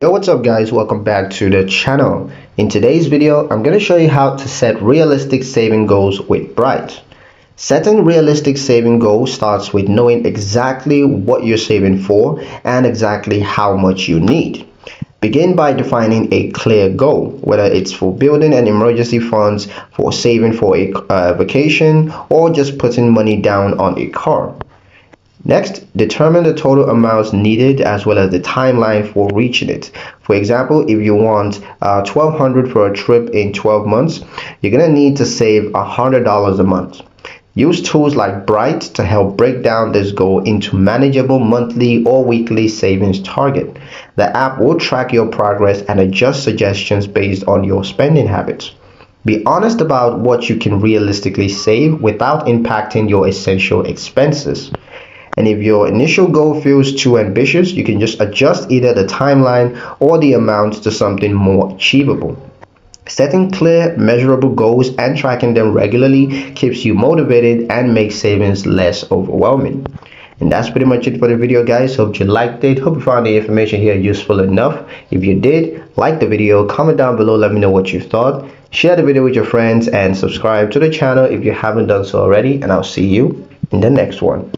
Yo, what's up guys, welcome back to the channel. In today's video I'm going to show you how to set realistic saving goals with Bright. Setting realistic saving goals starts with knowing exactly what you're saving for and exactly how much you need. Begin by defining a clear goal, whether it's for building an emergency funds, for saving for a vacation, or just putting money down on a car. Next, determine the total amounts needed as well as the timeline for reaching it. For example, if you want $1,200 for a trip in 12 months, you're going to need to save $100 a month. Use tools like Bright to help break down this goal into manageable monthly or weekly savings target. The app will track your progress and adjust suggestions based on your spending habits. Be honest about what you can realistically save without impacting your essential expenses. And if your initial goal feels too ambitious, you can just adjust either the timeline or the amounts to something more achievable. Setting clear, measurable goals and tracking them regularly keeps you motivated and makes savings less overwhelming. And that's pretty much it for the video, guys. Hope you liked it. Hope you found the information here useful enough. If you did, like the video, comment down below, let me know what you thought. Share the video with your friends and subscribe to the channel if you haven't done so already. And I'll see you in the next one.